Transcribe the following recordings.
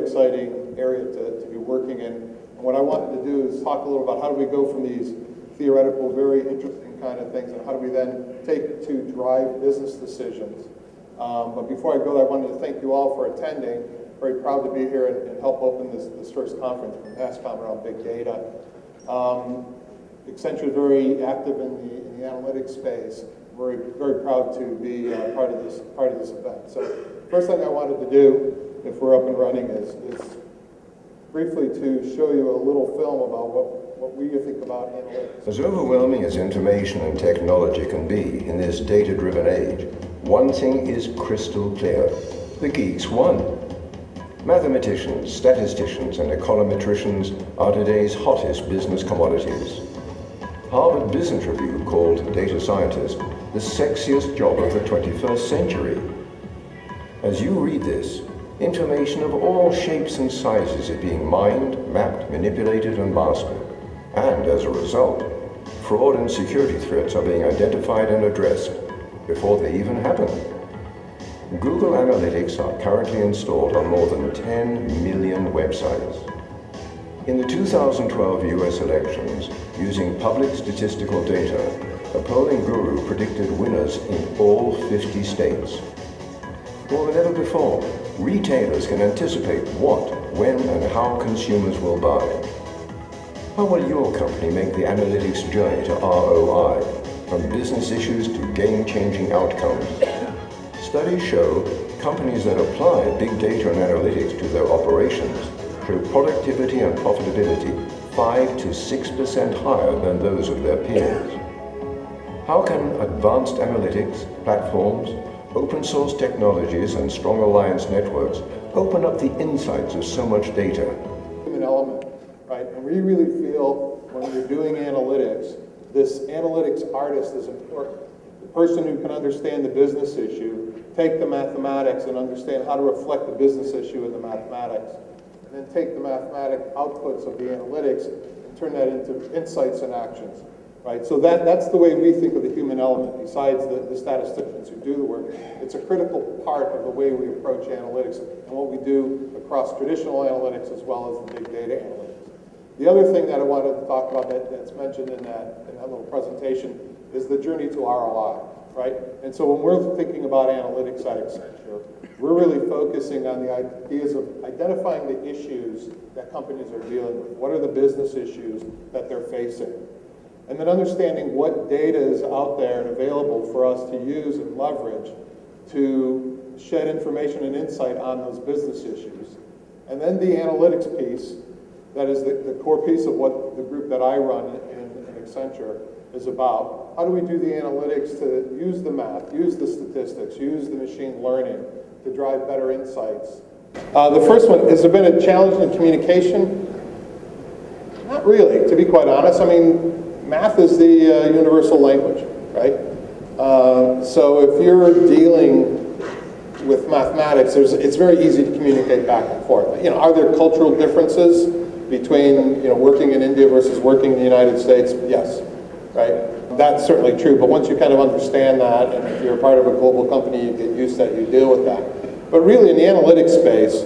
exciting area to be working in. And what I wanted to do is talk a little about how do we go from these theoretical, very interesting kind of things, and how do we then take it to drive business decisions. But before I go, I wanted to thank you all for attending. Very proud to be here and help open this first conference from NASSCOM around big data. Accenture is very active in the analytics space. We're very proud to be part of this event. So first thing I wanted to do, if we're up and running, is briefly to show you a little film about what we think about analytics. As overwhelming as information and technology can be in this data-driven age, one thing is crystal clear. The geeks won. Mathematicians, statisticians, and econometricians are today's hottest business commodities. Harvard Business Review called data scientist the sexiest job of the 21st century. As you read this, information of all shapes and sizes is being mined, mapped, manipulated, and mastered. And as a result, fraud and security threats are being identified and addressed before they even happen. Google Analytics are currently installed on more than 10 million websites. In the 2012 US elections, using public statistical data, a polling guru predicted winners in all 50 states. More than ever before, retailers can anticipate what, when, and how consumers will buy. How will your company make the analytics journey to ROI, from business issues to game-changing outcomes? Studies show companies that apply big data and analytics to their operations show productivity and profitability 5 to 6% higher than those of their peers. How can advanced analytics, platforms, open source technologies, and strong alliance networks open up the insights of so much data? Human element, right? And we really feel when you're doing analytics, this analytics artist is important. The person who can understand the business issue, take the mathematics and understand how to reflect the business issue in the mathematics, and then take the mathematic outputs of the analytics and turn that into insights and actions. Right, so that's the way we think of the human element. Besides the statisticians who do the work, it's a critical part of the way we approach analytics and what we do across traditional analytics as well as the big data analytics. The other thing that I wanted to talk about that's mentioned in that little presentation is the journey to ROI, right? And so when we're thinking about analytics at Accenture, we're really focusing on the ideas of identifying the issues that companies are dealing with. What are the business issues that they're facing? And then understanding what data is out there and available for us to use and leverage to shed information and insight on those business issues. And then the analytics piece, that is the core piece of what the group that I run in Accenture is about. How do we do the analytics to use the math, use the statistics, use the machine learning to drive better insights? The first one, has there been a challenge in communication? Not really, to be quite honest. I mean, math is the universal language, right? So if you're dealing with mathematics, it's very easy to communicate back and forth. You know, are there cultural differences between working in India versus working in the United States? Yes, right? That's certainly true. But once you kind of understand that, and if you're a part of a global company, you get used to that, you deal with that. But really, in the analytics space,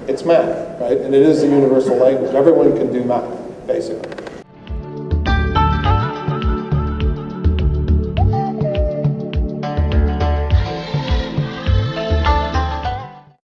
it's math, right? And it is the universal language. Everyone can do math, basically.